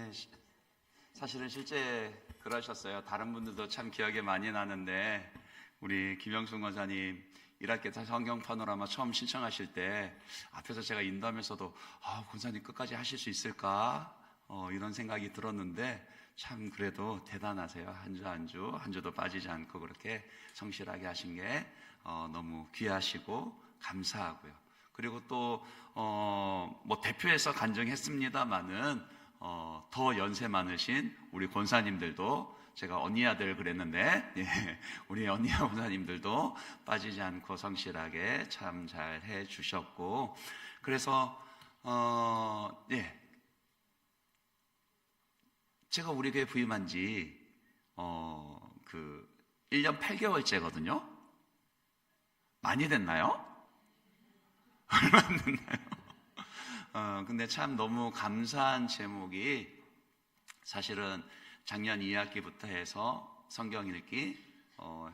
네, 사실은 실제 그러셨어요. 다른 분들도 참 기억에 많이 나는데 우리 김영순 권사님 1학기 성경 파노라마 처음 신청하실 때 앞에서 제가 인도하면서도 권사님 끝까지 하실 수 있을까? 이런 생각이 들었는데 참 그래도 대단하세요. 한 주도 빠지지 않고 그렇게 성실하게 하신 게 너무 귀하시고 감사하고요. 그리고 또 뭐 대표해서 간증했습니다마는 더 연세 많으신 우리 권사님들도 제가 언니 아들 그랬는데 우리 언니 권사님들도 빠지지 않고 성실하게 참 잘 해주셨고 그래서 제가 우리 교회 부임한 지 1년 8개월째거든요. 많이 됐나요? 얼마 안 됐나요? 근데 참 너무 감사한 제목이 사실은 작년 2학기부터 해서 성경 읽기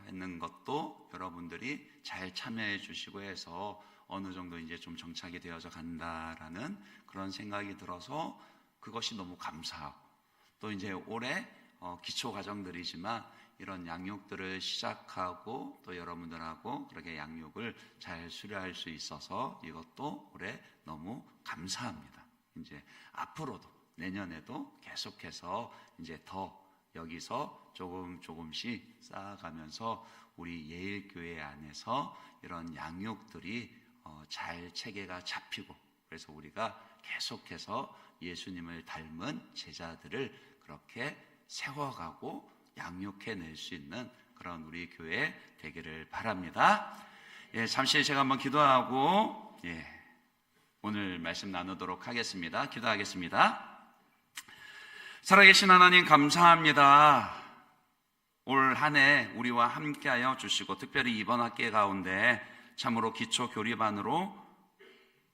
했는 것도 여러분들이 잘 참여해 주시고 해서 어느 정도 이제 좀 정착이 되어져 간다라는 그런 생각이 들어서 그것이 너무 감사하고 또 이제 올해 기초 과정들이지만 이런 양육들을 시작하고 또 여러분들하고 그렇게 양육을 잘 수료할 수 있어서 이것도 올해 너무 감사합니다. 이제 앞으로도 내년에도 계속해서 이제 더 여기서 조금씩 쌓아가면서 우리 예일교회 안에서 이런 양육들이 잘 체계가 잡히고 그래서 우리가 계속해서 예수님을 닮은 제자들을 그렇게 세워가고 양육해낼 수 있는 그런 우리 교회 되기를 바랍니다. 잠시 제가 한번 기도하고 오늘 말씀 나누도록 하겠습니다. 기도하겠습니다. 살아계신 하나님 감사합니다. 올 한 해 우리와 함께하여 주시고 특별히 이번 학기 가운데 참으로 기초 교리반으로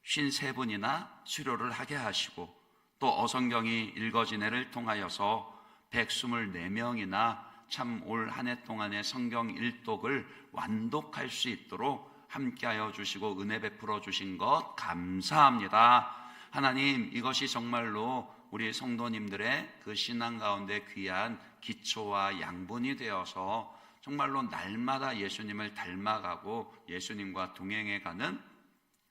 53분이나 수료를 하게 하시고 또 어성경이 읽어진 해를 통하여서 124명이나 참 올 한 해 동안의 성경 일독을 완독할 수 있도록 함께하여 주시고 은혜 베풀어 주신 것 감사합니다. 하나님 이것이 정말로 우리 성도님들의 그 신앙 가운데 귀한 기초와 양분이 되어서 정말로 날마다 예수님을 닮아가고 예수님과 동행해가는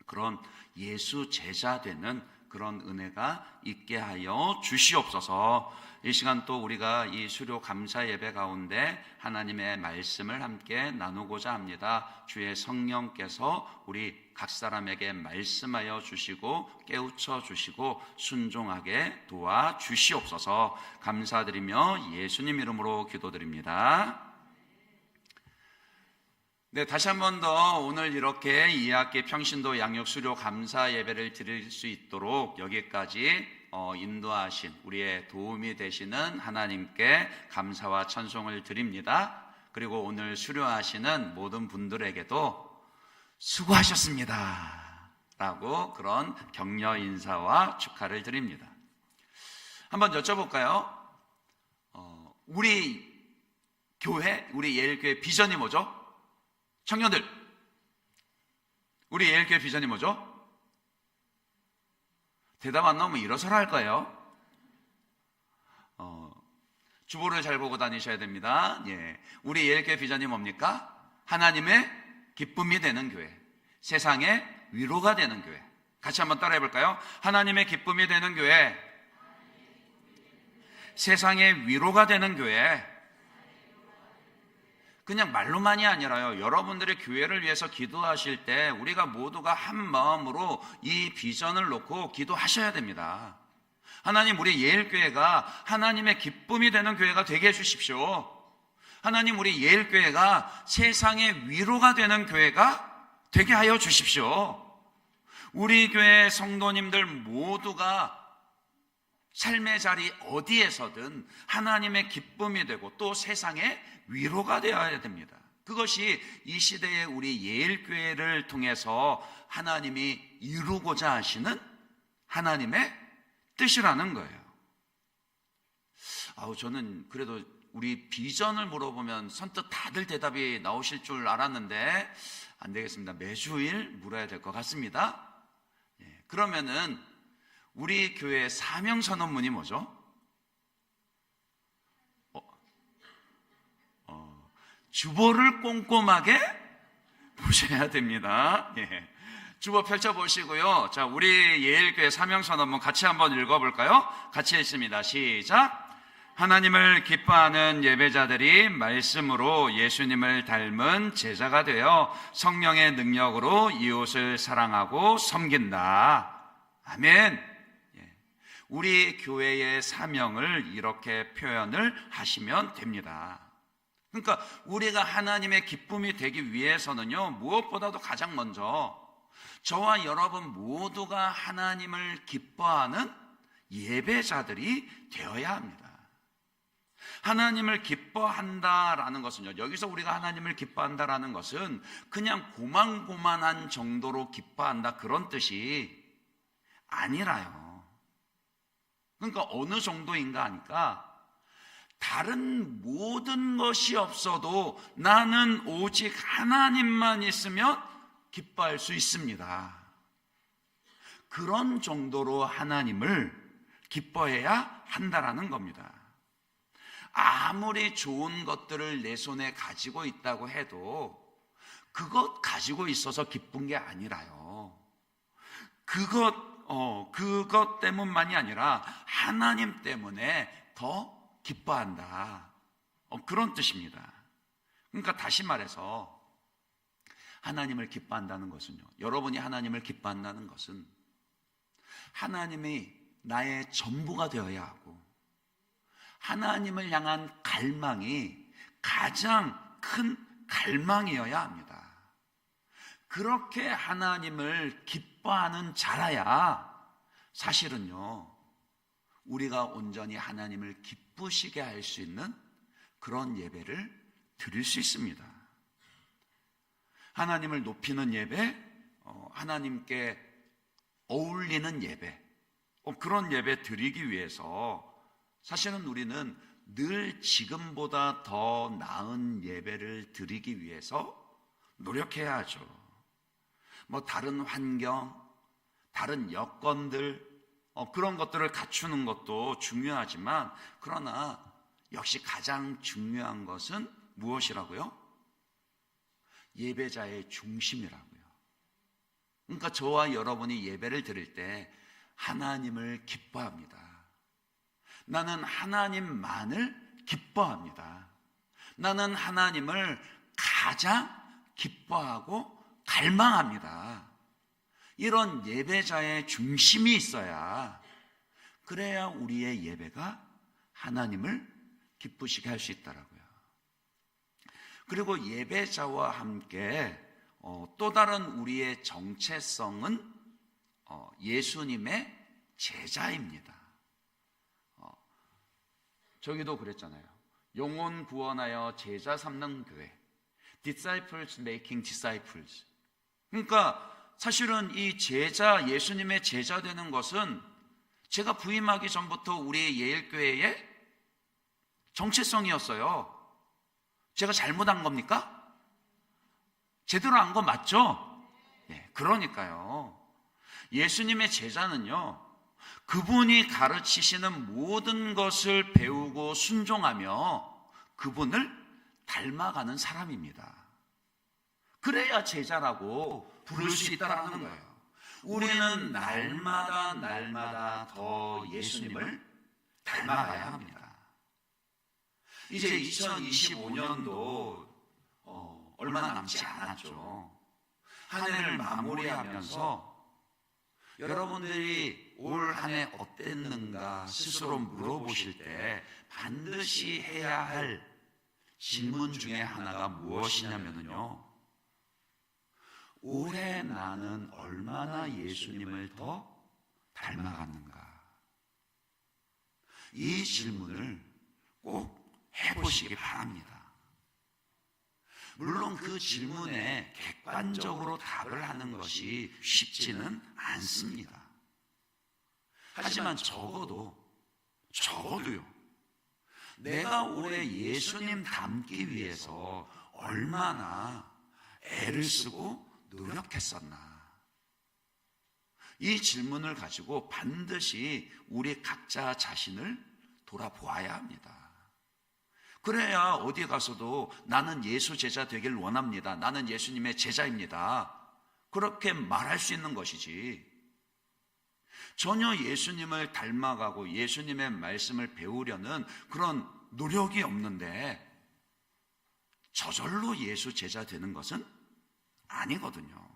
그런 예수 제자 되는 그런 은혜가 있게 하여 주시옵소서. 이 시간 또 우리가 이 수료 감사 예배 가운데 하나님의 말씀을 함께 나누고자 합니다. 주의 성령께서 우리 각 사람에게 말씀하여 주시고 깨우쳐 주시고 순종하게 도와 주시옵소서. 감사드리며 예수님 이름으로 기도드립니다. 네, 다시 한 번 더 오늘 이렇게 2학기 평신도 양육 수료 감사 예배를 드릴 수 있도록 여기까지 인도하신 우리의 도움이 되시는 하나님께 감사와 찬송을 드립니다. 그리고 오늘 수료하시는 모든 분들에게도 수고하셨습니다 라고 그런 격려 인사와 축하를 드립니다. 한번 여쭤볼까요? 우리 교회, 우리 예일교회 비전이 뭐죠? 청년들, 우리 예일교회 비전이 뭐죠? 대답 안 나오면 일어서라 할 거예요. 주보를 잘 보고 다니셔야 됩니다. 우리 예일교회 비전이 뭡니까? 하나님의 기쁨이 되는 교회, 세상의 위로가 되는 교회. 같이 한번 따라해 볼까요? 하나님의 기쁨이 되는 교회, 세상의 위로가 되는 교회. 그냥 말로만이 아니라요, 여러분들의 교회를 위해서 기도하실 때 우리가 모두가 한 마음으로 이 비전을 놓고 기도하셔야 됩니다. 하나님, 우리 예일교회가 하나님의 기쁨이 되는 교회가 되게 해주십시오. 하나님, 우리 예일교회가 세상의 위로가 되는 교회가 되게 하여 주십시오. 우리 교회 성도님들 모두가 삶의 자리 어디에서든 하나님의 기쁨이 되고 또 세상의 위로가 되어야 됩니다. 그것이 이 시대의 우리 예일교회를 통해서 하나님이 이루고자 하시는 하나님의 뜻이라는 거예요. 저는 그래도 우리 비전을 물어보면 선뜻 다들 대답이 나오실 줄 알았는데 안 되겠습니다. 매주일 물어야 될 것 같습니다. 그러면은 우리 교회의 사명 선언문이 뭐죠? 주보를 꼼꼼하게 보셔야 됩니다. 예. 주보 펼쳐보시고요. 자, 우리 예일교회 사명선 한번 같이 한번 읽어볼까요? 같이 읽습니다. 시작. 하나님을 기뻐하는 예배자들이 말씀으로 예수님을 닮은 제자가 되어 성령의 능력으로 이웃을 사랑하고 섬긴다. 아멘. 우리 교회의 사명을 이렇게 표현을 하시면 됩니다. 그러니까 우리가 하나님의 기쁨이 되기 위해서는요, 무엇보다도 가장 먼저 저와 여러분 모두가 하나님을 기뻐하는 예배자들이 되어야 합니다. 하나님을 기뻐한다라는 것은요, 여기서 우리가 하나님을 기뻐한다라는 것은 그냥 고만고만한 정도로 기뻐한다 그런 뜻이 아니라요. 그러니까 어느 정도인가 하니까 다른 모든 것이 없어도 나는 오직 하나님만 있으면 기뻐할 수 있습니다. 그런 정도로 하나님을 기뻐해야 한다라는 겁니다. 아무리 좋은 것들을 내 손에 가지고 있다고 해도 그것 가지고 있어서 기쁜 게 아니라요. 그것 때문만이 아니라 하나님 때문에 더 기뻐한다. 그런 뜻입니다. 그러니까 다시 말해서 하나님을 기뻐한다는 것은요, 여러분이 하나님을 기뻐한다는 것은 하나님이 나의 전부가 되어야 하고 하나님을 향한 갈망이 가장 큰 갈망이어야 합니다. 그렇게 하나님을 기뻐하는 자라야 사실은요, 우리가 온전히 하나님을 기쁘시게 할 수 있는 그런 예배를 드릴 수 있습니다. 하나님을 높이는 예배, 하나님께 어울리는 예배, 그런 예배 드리기 위해서 사실은 우리는 늘 지금보다 더 나은 예배를 드리기 위해서 노력해야 하죠. 다른 환경, 다른 여건들, 그런 것들을 갖추는 것도 중요하지만, 그러나 역시 가장 중요한 것은 무엇이라고요? 예배자의 중심이라고요. 그러니까 저와 여러분이 예배를 드릴 때 하나님을 기뻐합니다. 나는 하나님만을 기뻐합니다. 나는 하나님을 가장 기뻐하고 갈망합니다. 이런 예배자의 중심이 있어야, 그래야 우리의 예배가 하나님을 기쁘시게 할 수 있더라고요. 그리고 예배자와 함께 또 다른 우리의 정체성은 예수님의 제자입니다. 저기도 그랬잖아요. 영혼 구원하여 제자 삼는 교회, Disciples making disciples. 그러니까 사실은 이 제자, 예수님의 제자 되는 것은 제가 부임하기 전부터 우리 예일교회의 정체성이었어요. 제가 잘못한 겁니까? 제대로 한 거 맞죠? 네, 그러니까요. 예수님의 제자는요, 그분이 가르치시는 모든 것을 배우고 순종하며 그분을 닮아가는 사람입니다. 그래야 제자라고 부를 수 있다는 거예요. 우리는 날마다 더 예수님을 닮아가야 합니다. 이제 2025년도 얼마 남지 않았죠. 한 해를 마무리하면서 여러분들이 올 한 해 어땠는가 스스로 물어보실 때 반드시 해야 할 질문 중에 하나가 무엇이냐면요, 올해 나는 얼마나 예수님을 더 닮아갔는가? 이 질문을 꼭 해보시기 바랍니다. 물론 그 질문에 객관적으로 답을 하는 것이 쉽지는 않습니다. 하지만 적어도요, 내가 올해 예수님 닮기 위해서 얼마나 애를 쓰고 노력했었나? 이 질문을 가지고 반드시 우리 각자 자신을 돌아보아야 합니다. 그래야 어디에 가서도 나는 예수 제자 되길 원합니다, 나는 예수님의 제자입니다, 그렇게 말할 수 있는 것이지, 전혀 예수님을 닮아가고 예수님의 말씀을 배우려는 그런 노력이 없는데 저절로 예수 제자 되는 것은 아니거든요.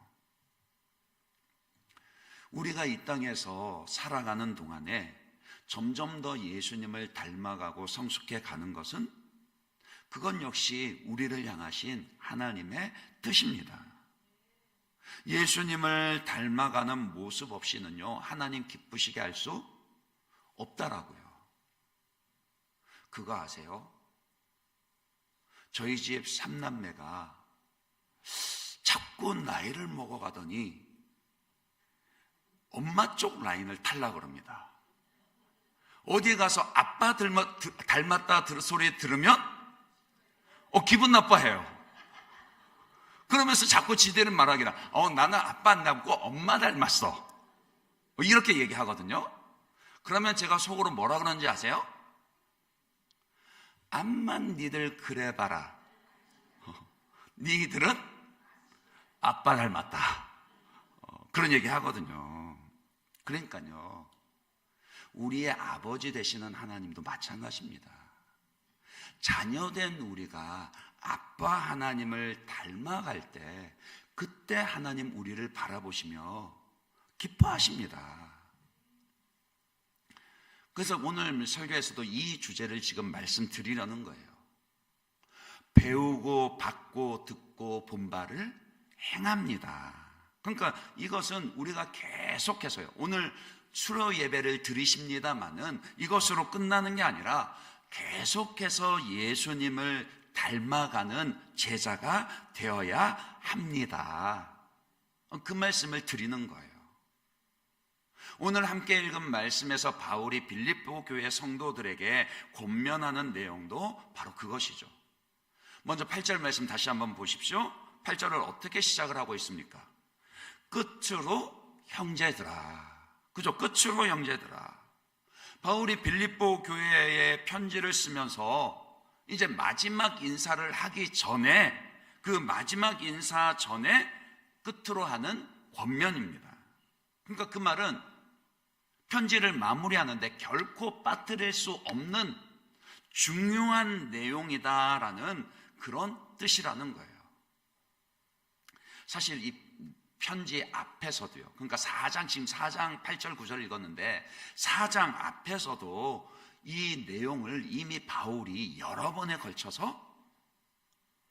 우리가 이 땅에서 살아가는 동안에 점점 더 예수님을 닮아가고 성숙해 가는 것은 그건 역시 우리를 향하신 하나님의 뜻입니다. 예수님을 닮아가는 모습 없이는요, 하나님 기쁘시게 할 수 없다라고요. 그거 아세요? 저희 집 3남매가 자꾸 나이를 먹어가더니 엄마 쪽 라인을 타려고 그럽니다. 어디 가서 아빠 닮았다 소리 들으면 기분 나빠해요. 그러면서 자꾸 지대는 말하기라, 나는 아빠 안 닮고 엄마 닮았어, 이렇게 얘기하거든요. 그러면 제가 속으로 뭐라 그러는지 아세요? 암만 니들 그래봐라, 니들은 아빠 닮았다, 그런 얘기 하거든요. 그러니까요, 우리의 아버지 되시는 하나님도 마찬가지입니다. 자녀된 우리가 아빠 하나님을 닮아갈 때 그때 하나님 우리를 바라보시며 기뻐하십니다. 그래서 오늘 설교에서도 이 주제를 지금 말씀드리려는 거예요. 배우고 받고 듣고 본 바를 행합니다. 그러니까 이것은 우리가 계속해서요, 오늘 수요 예배를 드리십니다마는 이것으로 끝나는 게 아니라 계속해서 예수님을 닮아가는 제자가 되어야 합니다. 그 말씀을 드리는 거예요. 오늘 함께 읽은 말씀에서 바울이 빌립보 교회 성도들에게 권면하는 내용도 바로 그것이죠. 먼저 8절 말씀 다시 한번 보십시오. 8절을 어떻게 시작을 하고 있습니까? 끝으로 형제들아. 그죠? 끝으로 형제들아. 바울이 빌립보 교회에 편지를 쓰면서 이제 마지막 인사를 하기 전에, 그 마지막 인사 전에 끝으로 하는 권면입니다. 그러니까 그 말은 편지를 마무리하는데 결코 빠뜨릴 수 없는 중요한 내용이다라는 그런 뜻이라는 거예요. 사실 이 편지 앞에서도요, 그러니까 4장, 지금 4장 8절 9절 읽었는데 4장 앞에서도 이 내용을 이미 바울이 여러 번에 걸쳐서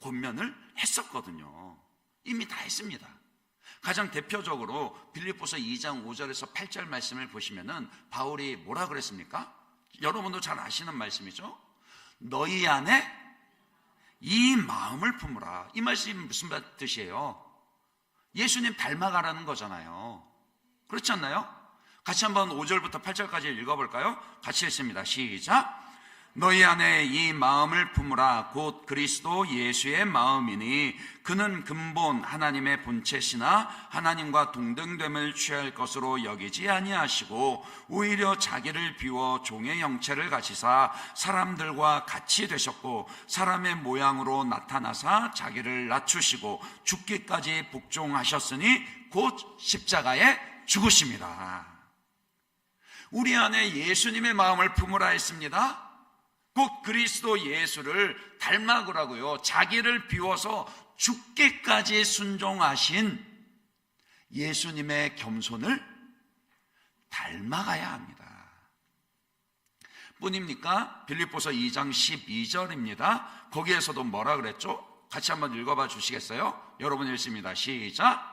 권면을 했었거든요. 이미 다 했습니다. 가장 대표적으로 빌립보서 2장 5절에서 8절 말씀을 보시면은 바울이 뭐라 그랬습니까? 여러분도 잘 아시는 말씀이죠. 너희 안에 이 마음을 품으라. 이 말씀이 무슨 뜻이에요? 예수님 닮아가라는 거잖아요. 그렇지 않나요? 같이 한번 5절부터 8절까지 읽어볼까요? 같이 읽습니다. 시작. 너희 안에 이 마음을 품으라. 곧 그리스도 예수의 마음이니 그는 근본 하나님의 본체시나 하나님과 동등됨을 취할 것으로 여기지 아니하시고 오히려 자기를 비워 종의 형체를 가지사 사람들과 같이 되셨고 사람의 모양으로 나타나사 자기를 낮추시고 죽기까지 복종하셨으니 곧 십자가에 죽으심이라. 우리 안에 예수님의 마음을 품으라 했습니다. 곧 그리스도 예수를 닮아가라고요. 자기를 비워서 죽기까지 순종하신 예수님의 겸손을 닮아가야 합니다. 뿐입니까? 빌립보서 2장 12절입니다. 거기에서도 뭐라 그랬죠? 같이 한번 읽어봐 주시겠어요? 여러분 읽습니다. 시작.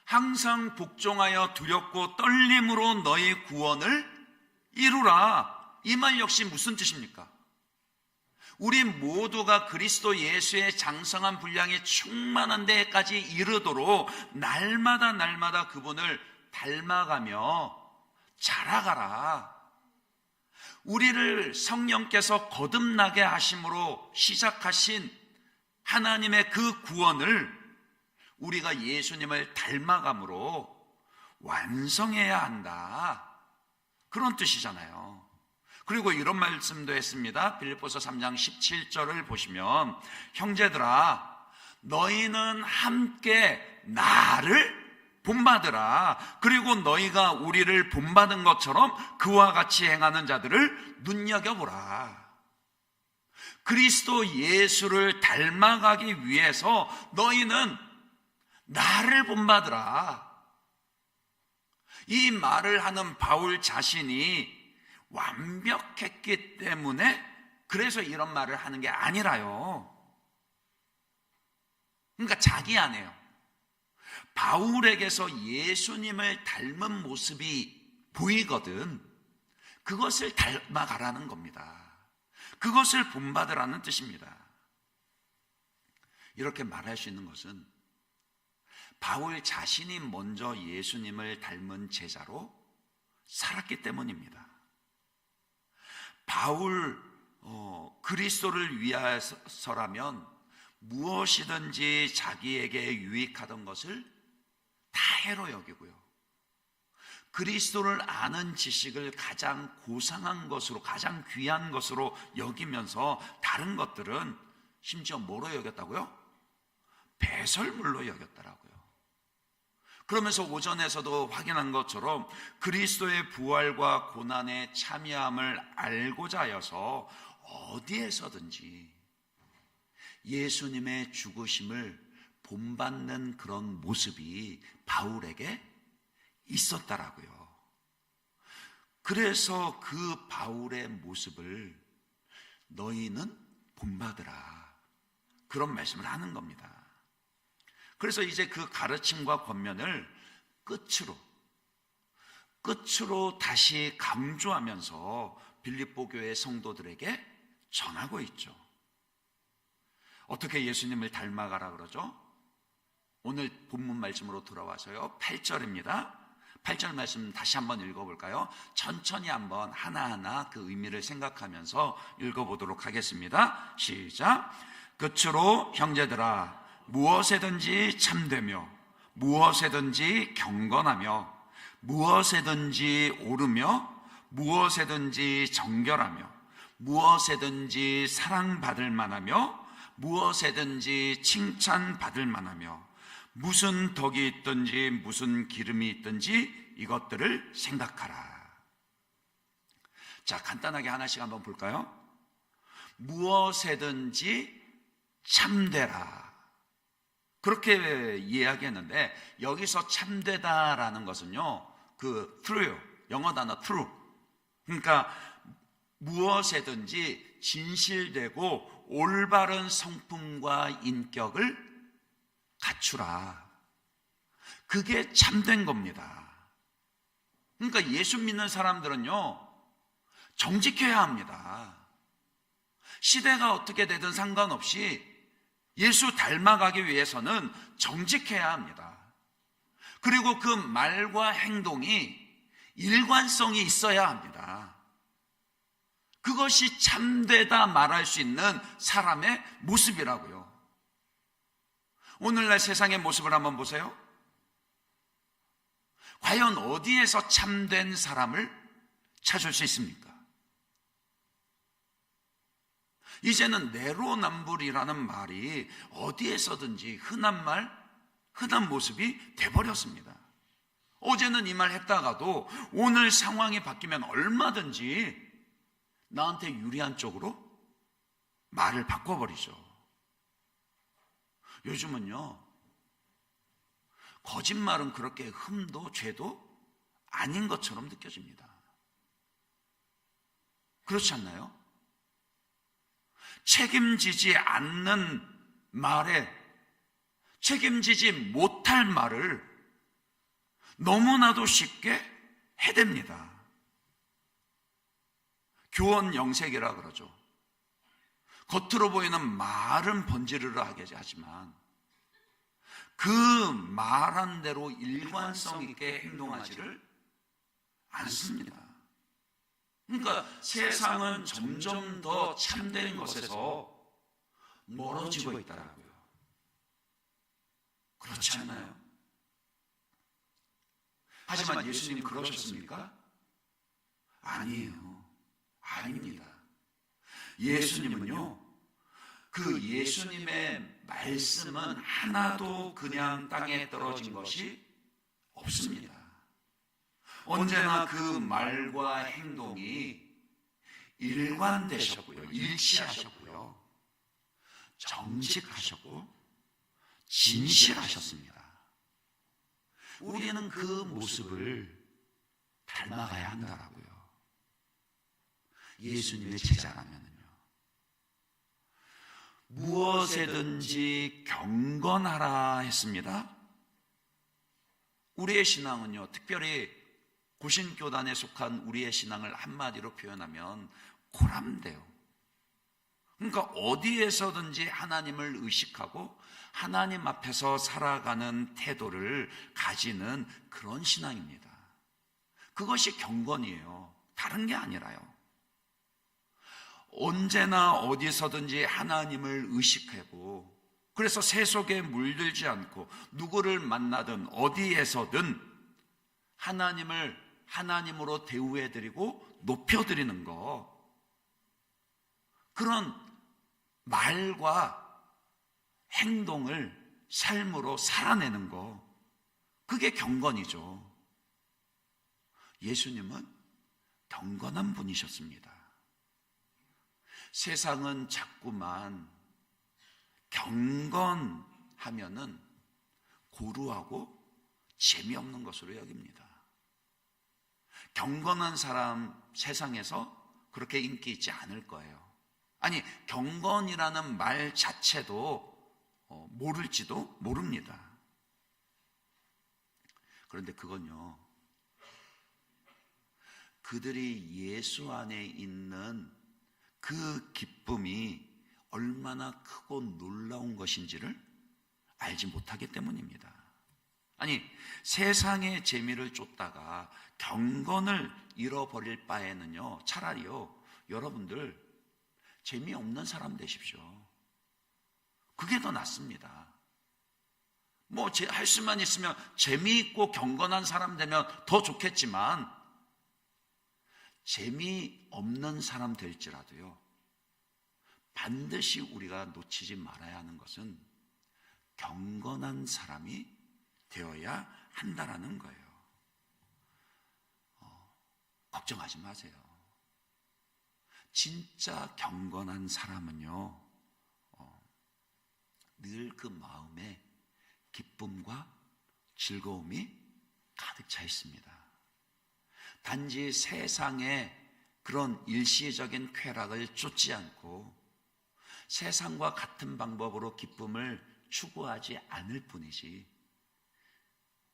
항상 복종하여 두렵고 떨림으로 너희 구원을 이루라. 이 말 역시 무슨 뜻입니까? 우리 모두가 그리스도 예수의 장성한 분량이 충만한 데까지 이르도록 날마다 그분을 닮아가며 자라가라. 우리를 성령께서 거듭나게 하심으로 시작하신 하나님의 그 구원을 우리가 예수님을 닮아감으로 완성해야 한다, 그런 뜻이잖아요. 그리고 이런 말씀도 했습니다. 빌립보서 3장 17절을 보시면, 형제들아 너희는 함께 나를 본받으라. 그리고 너희가 우리를 본받은 것처럼 그와 같이 행하는 자들을 눈여겨보라. 그리스도 예수를 닮아가기 위해서 너희는 나를 본받으라. 이 말을 하는 바울 자신이 완벽했기 때문에 그래서 이런 말을 하는 게 아니라요. 그러니까 자기 안에요, 바울에게서 예수님을 닮은 모습이 보이거든. 그것을 닮아가라는 겁니다. 그것을 본받으라는 뜻입니다. 이렇게 말할 수 있는 것은 바울 자신이 먼저 예수님을 닮은 제자로 살았기 때문입니다. 바울 그리스도를 위해서라면 무엇이든지 자기에게 유익하던 것을 다 해로 여기고요, 그리스도를 아는 지식을 가장 고상한 것으로, 가장 귀한 것으로 여기면서 다른 것들은 심지어 뭐로 여겼다고요? 배설물로 여겼더라고요. 그러면서 오전에서도 확인한 것처럼 그리스도의 부활과 고난에 참여함을 알고자 하여서 어디에서든지 예수님의 죽으심을 본받는 그런 모습이 바울에게 있었다라고요. 그래서 그 바울의 모습을 너희는 본받으라, 그런 말씀을 하는 겁니다. 그래서 이제 그 가르침과 권면을 끝으로 다시 강조하면서 빌립보 교회 성도들에게 전하고 있죠. 어떻게 예수님을 닮아가라 그러죠? 오늘 본문 말씀으로 돌아와서요, 8절입니다. 8절 말씀 다시 한번 읽어볼까요? 천천히 한번 하나하나 그 의미를 생각하면서 읽어보도록 하겠습니다. 시작. 끝으로 형제들아 무엇에든지 참되며 무엇에든지 경건하며 무엇에든지 옳으며 무엇에든지 정결하며 무엇에든지 사랑받을 만하며 무엇에든지 칭찬받을 만하며 무슨 덕이 있든지 무슨 기름이 있든지 이것들을 생각하라. 자, 간단하게 하나씩 한번 볼까요? 무엇에든지 참되라, 그렇게 이야기했는데, 여기서 참되다라는 것은요, 그 true, 영어 단어 true, 그러니까 무엇에든지 진실되고 올바른 성품과 인격을 갖추라, 그게 참된 겁니다. 그러니까 예수 믿는 사람들은요 정직해야 합니다. 시대가 어떻게 되든 상관없이 예수 닮아가기 위해서는 정직해야 합니다. 그리고 그 말과 행동이 일관성이 있어야 합니다. 그것이 참되다 말할 수 있는 사람의 모습이라고요. 오늘날 세상의 모습을 한번 보세요. 과연 어디에서 참된 사람을 찾을 수 있습니까? 이제는 내로남불이라는 말이 어디에서든지 흔한 말, 흔한 모습이 돼버렸습니다. 어제는 이 말 했다가도 오늘 상황이 바뀌면 얼마든지 나한테 유리한 쪽으로 말을 바꿔버리죠. 요즘은요, 거짓말은 그렇게 흠도 죄도 아닌 것처럼 느껴집니다. 그렇지 않나요? 책임지지 않는 말에 책임지지 못할 말을 너무나도 쉽게 해댑니다. 교원 영색이라 그러죠. 겉으로 보이는 말은 번지르르 하게 하지만 그 말한 대로 일관성 있게 행동하지를 않습니다. 그러니까 세상은 점점 더 참된 것에서 멀어지고 있더라고요. 그렇지 않나요? 하지만 예수님 그러셨습니까? 아니에요. 아닙니다. 예수님은요, 그 예수님의 말씀은 하나도 그냥 땅에 떨어진 것이 없습니다. 언제나 그 말과 행동이 일관되셨고요, 일치하셨고요, 정직하셨고 진실하셨습니다. 우리는 그 모습을 닮아가야 한다라고요. 예수님의 제자라면요, 무엇에든지 경건하라 했습니다. 우리의 신앙은요, 특별히 고신교단에 속한 우리의 신앙을 한마디로 표현하면 고람돼요. 그러니까 어디에서든지 하나님을 의식하고 하나님 앞에서 살아가는 태도를 가지는 그런 신앙입니다. 그것이 경건이에요. 다른 게 아니라요. 언제나 어디서든지 하나님을 의식하고, 그래서 세속에 물들지 않고 누구를 만나든 어디에서든 하나님을 하나님으로 대우해드리고 높여드리는 거, 그런 말과 행동을 삶으로 살아내는 거, 그게 경건이죠. 예수님은 경건한 분이셨습니다. 세상은 자꾸만 경건하면은 고루하고 재미없는 것으로 여깁니다. 경건한 사람 세상에서 그렇게 인기 있지 않을 거예요. 아니, 경건이라는 말 자체도 모를지도 모릅니다. 그런데 그건요, 그들이 예수 안에 있는 그 기쁨이 얼마나 크고 놀라운 것인지를 알지 못하기 때문입니다. 아니, 세상의 재미를 쫓다가 경건을 잃어버릴 바에는요, 차라리요, 여러분들 재미없는 사람 되십시오. 그게 더 낫습니다. 뭐 할 수만 있으면 재미있고 경건한 사람 되면 더 좋겠지만, 재미없는 사람 될지라도요, 반드시 우리가 놓치지 말아야 하는 것은 경건한 사람이 되어야 한다라는 거예요. 걱정하지 마세요. 진짜 경건한 사람은요, 늘 그 마음에 기쁨과 즐거움이 가득 차 있습니다. 단지 세상의 그런 일시적인 쾌락을 쫓지 않고 세상과 같은 방법으로 기쁨을 추구하지 않을 뿐이지,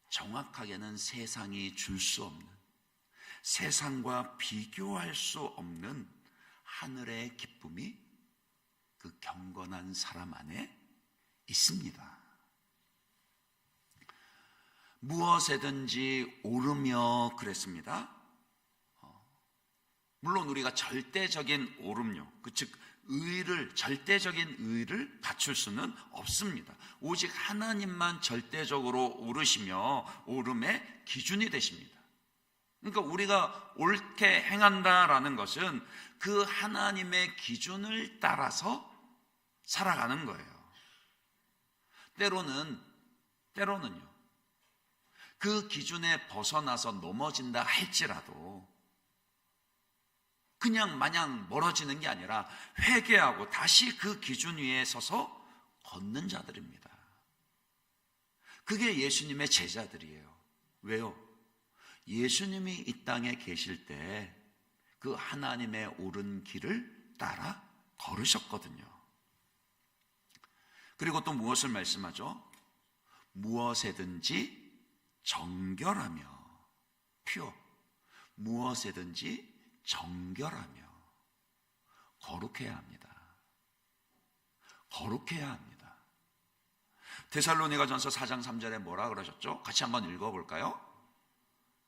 정확하게는 세상이 줄 수 없는, 세상과 비교할 수 없는 하늘의 기쁨이 그 경건한 사람 안에 있습니다. 무엇에든지 오르며 그랬습니다. 물론 우리가 절대적인 오름요, 즉 절대적인 의를 갖출 수는 없습니다. 오직 하나님만 절대적으로 오르시며 오름의 기준이 되십니다. 그러니까 우리가 옳게 행한다라는 것은 그 하나님의 기준을 따라서 살아가는 거예요. 때로는요, 그 기준에 벗어나서 넘어진다 할지라도 그냥 마냥 멀어지는 게 아니라 회개하고 다시 그 기준 위에 서서 걷는 자들입니다. 그게 예수님의 제자들이에요. 왜요? 예수님이 이 땅에 계실 때 그 하나님의 옳은 길을 따라 걸으셨거든요. 그리고 또 무엇을 말씀하죠? 무엇에든지 정결하며, 무엇에든지 정결하며 거룩해야 합니다. 거룩해야 합니다. 데살로니가전서 4장 3절에 뭐라 그러셨죠? 같이 한번 읽어볼까요?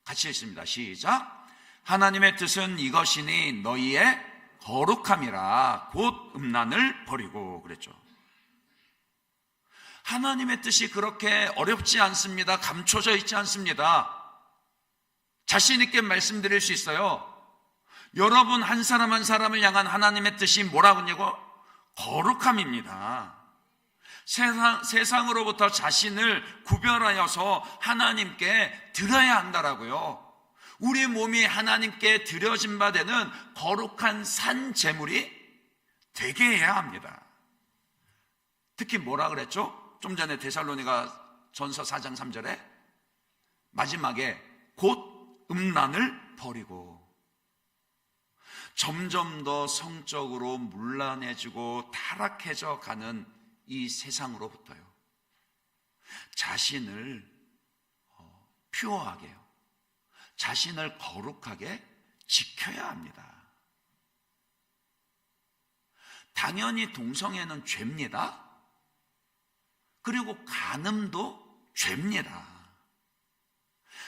같이 읽습니다. 시작. 하나님의 뜻은 이것이니 너희의 거룩함이라, 곧 음란을 버리고 그랬죠. 하나님의 뜻이 그렇게 어렵지 않습니다. 감춰져 있지 않습니다. 자신 있게 말씀드릴 수 있어요. 여러분 한 사람 한 사람을 향한 하나님의 뜻이 뭐라고 하냐고? 거룩함입니다. 세상으로부터 자신을 구별하여서 하나님께 드려야 한다라고요. 우리 몸이 하나님께 드려진 바 되는 거룩한 산 제물이 되게 해야 합니다. 특히 뭐라 그랬죠? 좀 전에 데살로니가 전서 4장 3절에 마지막에 곧 음란을 버리고, 점점 더 성적으로 문란해지고 타락해져 가는 이 세상으로부터요, 자신을 퓨어하게요, 자신을 거룩하게 지켜야 합니다. 당연히 동성애는 죄입니다. 그리고 간음도 죄입니다.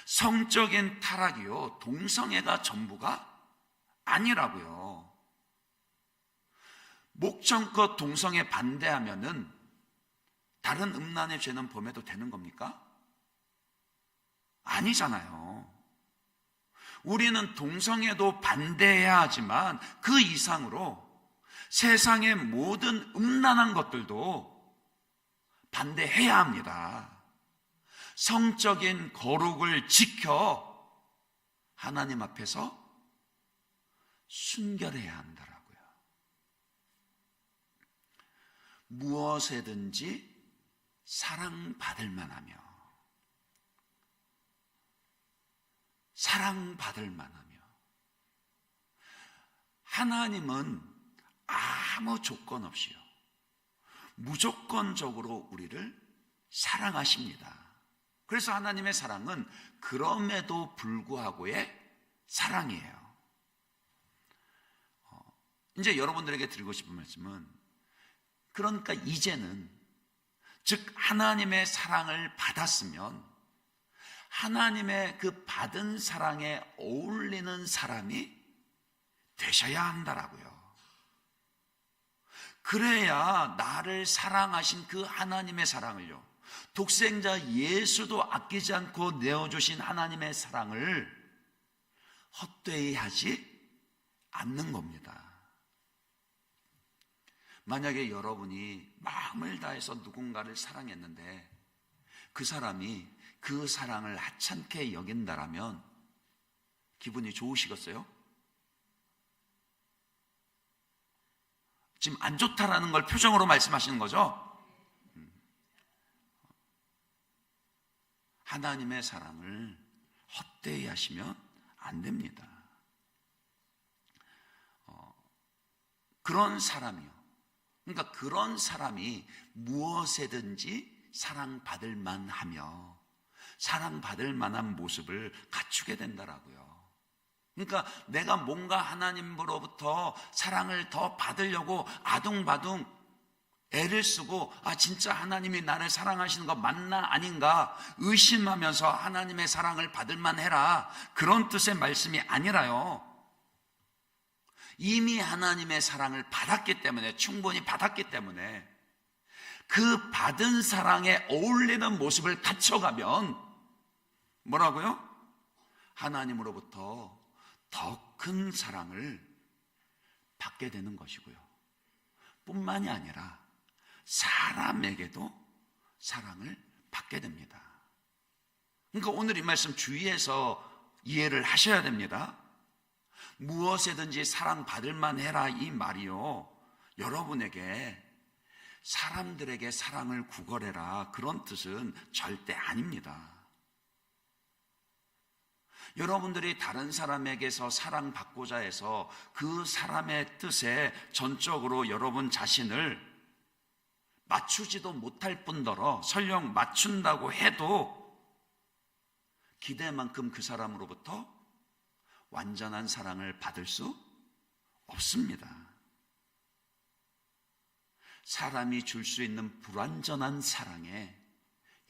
성적인 타락이요, 동성애가 전부가 아니라고요. 목청껏 동성애 반대하면은 다른 음란의 죄는 범해도 되는 겁니까? 아니잖아요. 우리는 동성애도 반대해야 하지만 그 이상으로 세상의 모든 음란한 것들도 반대해야 합니다. 성적인 거룩을 지켜 하나님 앞에서 순결해야 한다라고요. 무엇에든지 사랑받을 만하며, 사랑받을 만하며, 하나님은 아무 조건 없이요, 무조건적으로 우리를 사랑하십니다. 그래서 하나님의 사랑은 그럼에도 불구하고의 사랑이에요. 이제 여러분들에게 드리고 싶은 말씀은, 그러니까 이제는, 즉 하나님의 사랑을 받았으면 하나님의 그 받은 사랑에 어울리는 사람이 되셔야 한다라고요. 그래야 나를 사랑하신 그 하나님의 사랑을요, 독생자 예수도 아끼지 않고 내어주신 하나님의 사랑을 헛되이 하지 않는 겁니다. 만약에 여러분이 마음을 다해서 누군가를 사랑했는데 그 사람이 그 사랑을 하찮게 여긴다라면 기분이 좋으시겠어요? 지금 안 좋다라는 걸 표정으로 말씀하시는 거죠? 하나님의 사랑을 헛되이 하시면 안 됩니다. 그런 사람이요, 그러니까 그런 사람이 무엇에든지 사랑받을 만하며 사랑받을 만한 모습을 갖추게 된다라고요. 그러니까 내가 뭔가 하나님으로부터 사랑을 더 받으려고 아둥바둥 애를 쓰고, 진짜 하나님이 나를 사랑하시는 거 맞나 아닌가 의심하면서 하나님의 사랑을 받을 만해라, 그런 뜻의 말씀이 아니라요, 이미 하나님의 사랑을 받았기 때문에, 충분히 받았기 때문에 그 받은 사랑에 어울리는 모습을 갖춰가면 뭐라고요? 하나님으로부터 더 큰 사랑을 받게 되는 것이고요, 뿐만이 아니라 사람에게도 사랑을 받게 됩니다. 그러니까 오늘 이 말씀 주의해서 이해를 하셔야 됩니다. 무엇에든지 사랑받을 만해라, 이 말이요, 여러분에게 사람들에게 사랑을 구걸해라, 그런 뜻은 절대 아닙니다. 여러분들이 다른 사람에게서 사랑받고자 해서 그 사람의 뜻에 전적으로 여러분 자신을 맞추지도 못할 뿐더러 설령 맞춘다고 해도 기대만큼 그 사람으로부터 완전한 사랑을 받을 수 없습니다. 사람이 줄 수 있는 불완전한 사랑에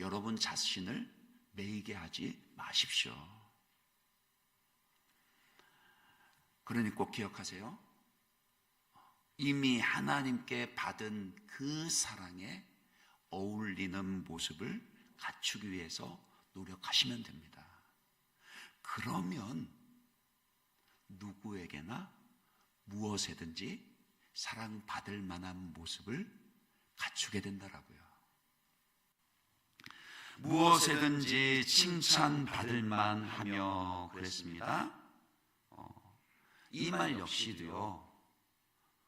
여러분 자신을 매이게 하지 마십시오. 그러니 꼭 기억하세요. 이미 하나님께 받은 그 사랑에 어울리는 모습을 갖추기 위해서 노력하시면 됩니다. 그러면 누구에게나 무엇에든지 사랑받을 만한 모습을 갖추게 된다라고요. 무엇에든지 칭찬받을 만하며 그랬습니다. 이 말 역시도요,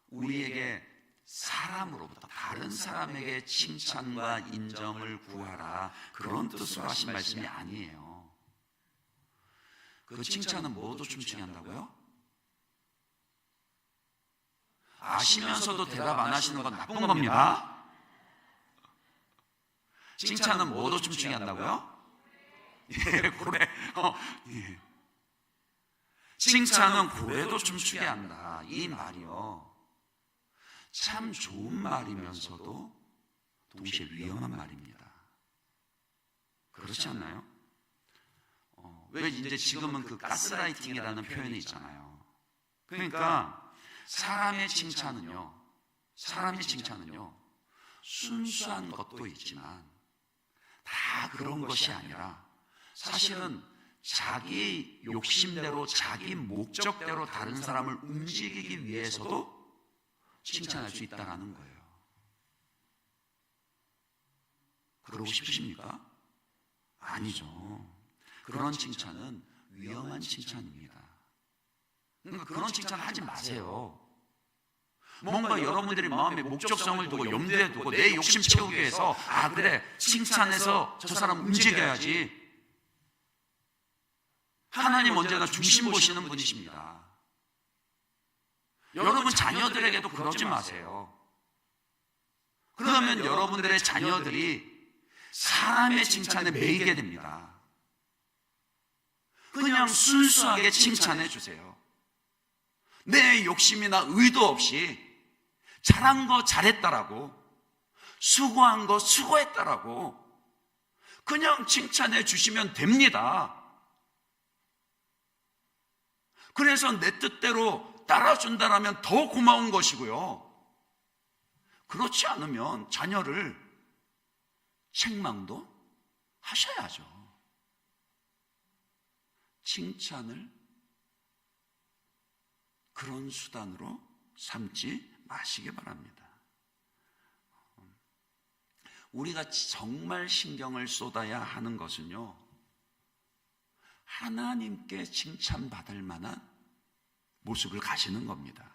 우리에게 사람으로부터 다른 사람에게 칭찬과 인정을 구하라, 그런 뜻으로 하신 말씀이 아니에요. 그 칭찬은 뭐도 춤추게 한다고요? 아시면서도 대답 안 하시는 건 나쁜 겁니다. 칭찬은 뭐도 춤추게 한다고요? 예, 고래. 예. 칭찬은 고래도 춤추게 한다. 이 말이요, 참 좋은 말이면서도 동시에 위험한 말입니다. 그렇지 않나요? 왜 이제 지금은 그 가스라이팅이라는 표현이 있잖아요. 그러니까 사람의 칭찬은요, 순수한 것도 있지만 다 그런 것이 아니라 사실은 자기 욕심대로, 자기 목적대로 다른 사람을 움직이기 위해서도 칭찬할 수 있다는 거예요. 그러고 싶으십니까? 아니죠. 그런 칭찬은 위험한 칭찬입니다. 그러니까 그런 칭찬 하지 마세요. 뭔가 여러분들이 마음의 목적성을 두고 염두에 두고 내 욕심 채우기 위해서 그래, 칭찬해서 저 사람 움직여야지. 하나님 언제나 중심 보시는 분이십니다. 여러분 자녀들에게도 그러지 마세요. 그러면 여러분들의 자녀들이 사람의 칭찬에 매이게 됩니다. 그냥 순수하게 칭찬해 주세요. 내 욕심이나 의도 없이 잘한 거 잘했다라고, 수고한 거 수고했다라고 그냥 칭찬해 주시면 됩니다. 그래서 내 뜻대로 따라준다라면 더 고마운 것이고요, 그렇지 않으면 자녀를 책망도 하셔야죠. 칭찬을 그런 수단으로 삼지 마시기 바랍니다. 우리가 정말 신경을 쏟아야 하는 것은요, 하나님께 칭찬받을 만한 모습을 가지는 겁니다.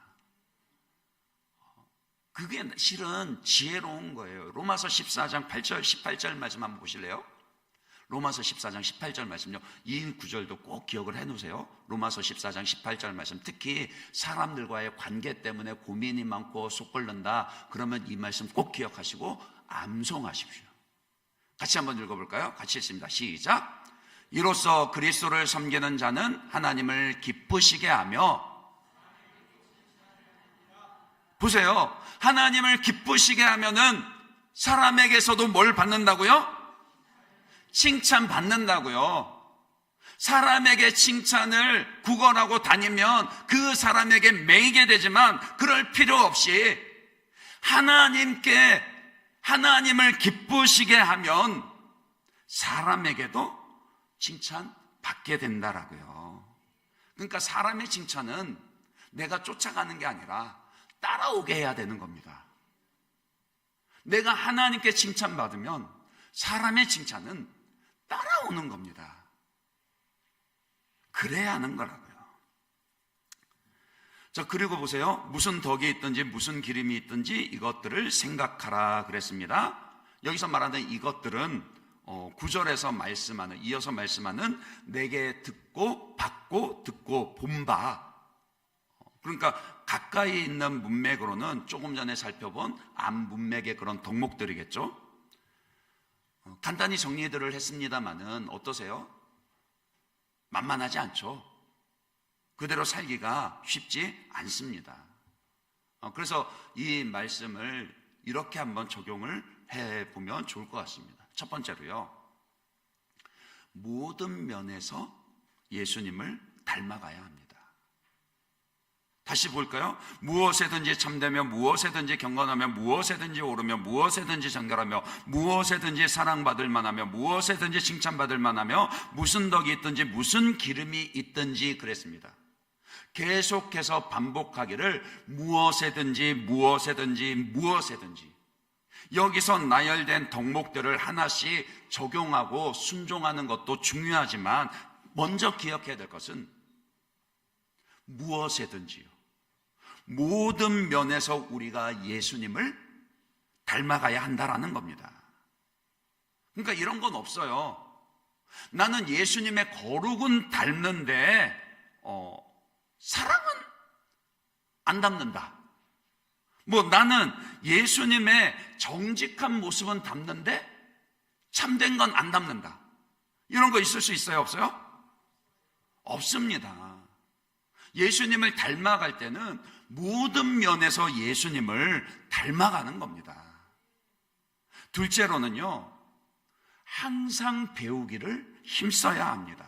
그게 실은 지혜로운 거예요. 로마서 14장 8절 18절 말씀 한번 보실래요? 로마서 14장 18절 말씀요, 이 구절도 꼭 기억을 해놓으세요. 로마서 14장 18절 말씀, 특히 사람들과의 관계 때문에 고민이 많고 속 끓는다, 그러면 이 말씀 꼭 기억하시고 암송하십시오. 같이 한번 읽어볼까요? 같이 읽습니다. 시작. 이로써 그리스도를 섬기는 자는 하나님을 기쁘시게 하며, 보세요, 하나님을 기쁘시게 하면은 사람에게서도 뭘 받는다고요? 칭찬 받는다고요. 사람에게 칭찬을 구걸하고 다니면 그 사람에게 매이게 되지만 그럴 필요 없이 하나님을 기쁘시게 하면 사람에게도 칭찬 받게 된다라고요. 그러니까 사람의 칭찬은 내가 쫓아가는 게 아니라 따라오게 해야 되는 겁니다. 내가 하나님께 칭찬받으면 사람의 칭찬은 따라오는 겁니다. 그래야 하는 거라고요. 자, 그리고 보세요. 무슨 덕이 있든지 무슨 기름이 있든지 이것들을 생각하라 그랬습니다. 여기서 말하는 이것들은 9절에서 말씀하는, 이어서 말씀하는 내게 듣고 받고 듣고 본바, 그러니까 가까이 있는 문맥으로는 조금 전에 살펴본 앞 문맥의 그런 덕목들이겠죠. 간단히 정리들을 했습니다마는 어떠세요? 만만하지 않죠. 그대로 살기가 쉽지 않습니다. 그래서 이 말씀을 이렇게 한번 적용을 해보면 좋을 것 같습니다. 첫 번째로요, 모든 면에서 예수님을 닮아가야 합니다. 다시 볼까요? 무엇에든지 참되며 무엇에든지 경건하며 무엇에든지 오르며 무엇에든지 정결하며 무엇에든지 사랑받을 만하며 무엇에든지 칭찬받을 만하며 무슨 덕이 있든지 무슨 기름이 있든지 그랬습니다. 계속해서 반복하기를 무엇에든지 무엇에든지 무엇에든지. 여기서 나열된 덕목들을 하나씩 적용하고 순종하는 것도 중요하지만 먼저 기억해야 될 것은 무엇에든지요. 모든 면에서 우리가 예수님을 닮아가야 한다라는 겁니다. 그러니까 이런 건 없어요. 나는 예수님의 거룩은 닮는데 사랑은 안 닮는다. 뭐 나는 예수님의 정직한 모습은 닮는데 참된 건 안 닮는다. 이런 거 있을 수 있어요? 없어요? 없습니다. 예수님을 닮아갈 때는 모든 면에서 예수님을 닮아가는 겁니다. 둘째로는요, 항상 배우기를 힘써야 합니다.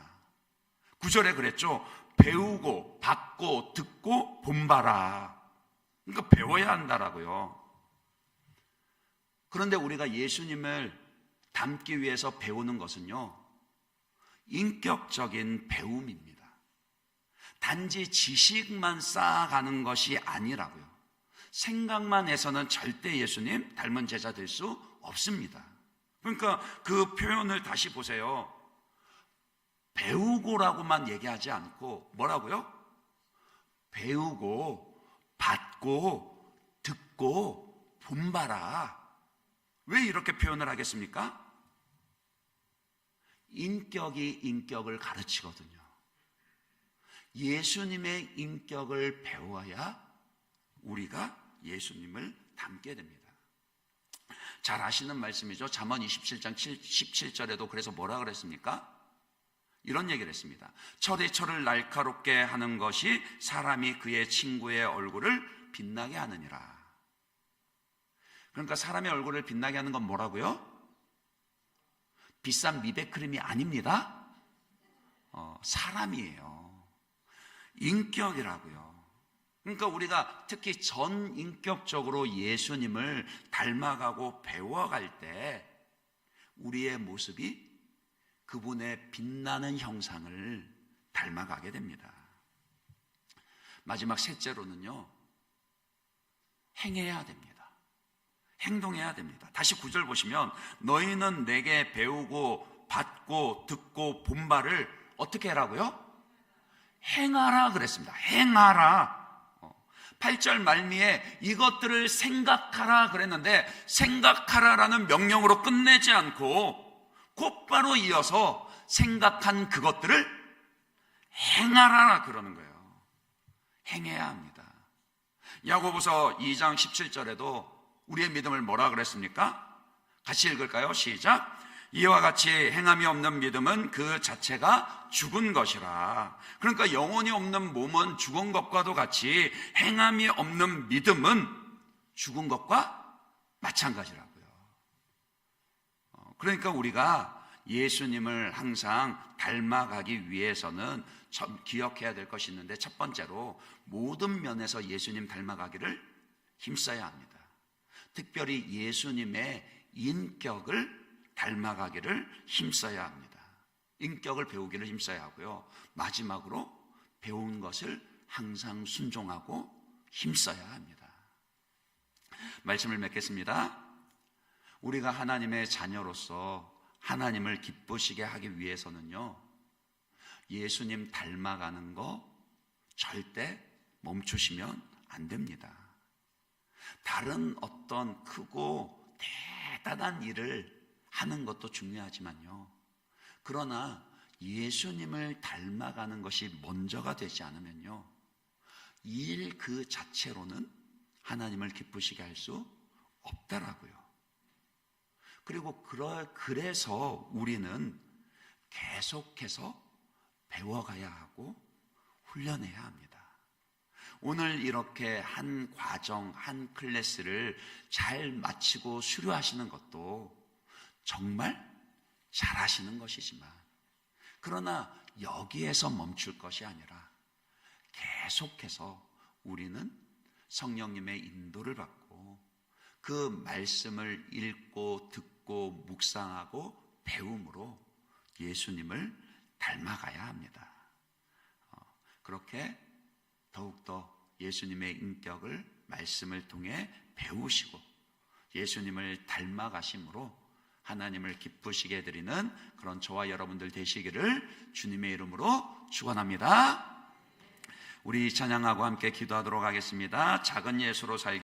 9절에 그랬죠. 배우고 받고 듣고 본받아. 그러니까 배워야 한다라고요. 그런데 우리가 예수님을 닮기 위해서 배우는 것은요, 인격적인 배움입니다. 단지 지식만 쌓아가는 것이 아니라고요. 생각만 해서는 절대 예수님 닮은 제자 될 수 없습니다. 그러니까 그 표현을 다시 보세요. 배우고라고만 얘기하지 않고 뭐라고요? 배우고 받고 듣고 본받아. 왜 이렇게 표현을 하겠습니까? 인격이 인격을 가르치거든요. 예수님의 인격을 배워야 우리가 예수님을 닮게 됩니다. 잘 아시는 말씀이죠. 잠언 27장 17절에도 그래서 뭐라 그랬습니까? 이런 얘기를 했습니다. 철이 철을 날카롭게 하는 것이 사람이 그의 친구의 얼굴을 빛나게 하느니라. 그러니까 사람의 얼굴을 빛나게 하는 건 뭐라고요? 비싼 미백크림이 아닙니다. 사람이에요. 인격이라고요. 그러니까 우리가 특히 전인격적으로 예수님을 닮아가고 배워갈 때 우리의 모습이 그분의 빛나는 형상을 닮아가게 됩니다. 마지막 셋째로는요, 행해야 됩니다. 행동해야 됩니다. 다시 9절 보시면 너희는 내게 배우고 받고 듣고 본 바를 어떻게 하라고요? 행하라 그랬습니다. 행하라. 8절 말미에 이것들을 생각하라 그랬는데 생각하라라는 명령으로 끝내지 않고 곧바로 이어서 생각한 그것들을 행하라 그러는 거예요. 행해야 합니다. 야고보서 2장 17절에도 우리의 믿음을 뭐라 그랬습니까? 같이 읽을까요? 시작. 이와 같이 행함이 없는 믿음은 그 자체가 죽은 것이라. 그러니까 영혼이 없는 몸은 죽은 것과도 같이 행함이 없는 믿음은 죽은 것과 마찬가지라고요. 그러니까 우리가 예수님을 항상 닮아가기 위해서는 기억해야 될 것이 있는데, 첫 번째로 모든 면에서 예수님 닮아가기를 힘써야 합니다. 특별히 예수님의 인격을 닮아가기를 힘써야 합니다. 인격을 배우기를 힘써야 하고요. 마지막으로 배운 것을 항상 순종하고 힘써야 합니다. 말씀을 맺겠습니다. 우리가 하나님의 자녀로서 하나님을 기쁘시게 하기 위해서는요, 예수님 닮아가는 거 절대 멈추시면 안 됩니다. 다른 어떤 크고 대단한 일을 하는 것도 중요하지만요, 그러나 예수님을 닮아가는 것이 먼저가 되지 않으면요, 일 그 자체로는 하나님을 기쁘시게 할 수 없다라고요. 그리고 그래서 우리는 계속해서 배워가야 하고 훈련해야 합니다. 오늘 이렇게 한 과정, 한 클래스를 잘 마치고 수료하시는 것도 정말 잘하시는 것이지만, 그러나 여기에서 멈출 것이 아니라 계속해서 우리는 성령님의 인도를 받고 그 말씀을 읽고 듣고 묵상하고 배움으로 예수님을 닮아가야 합니다. 그렇게 더욱더 예수님의 인격을 말씀을 통해 배우시고 예수님을 닮아가심으로 하나님을 기쁘시게 해드리는 그런 저와 여러분들 되시기를 주님의 이름으로 축원합니다. 우리 찬양하고 함께 기도하도록 하겠습니다. 작은 예수로 살기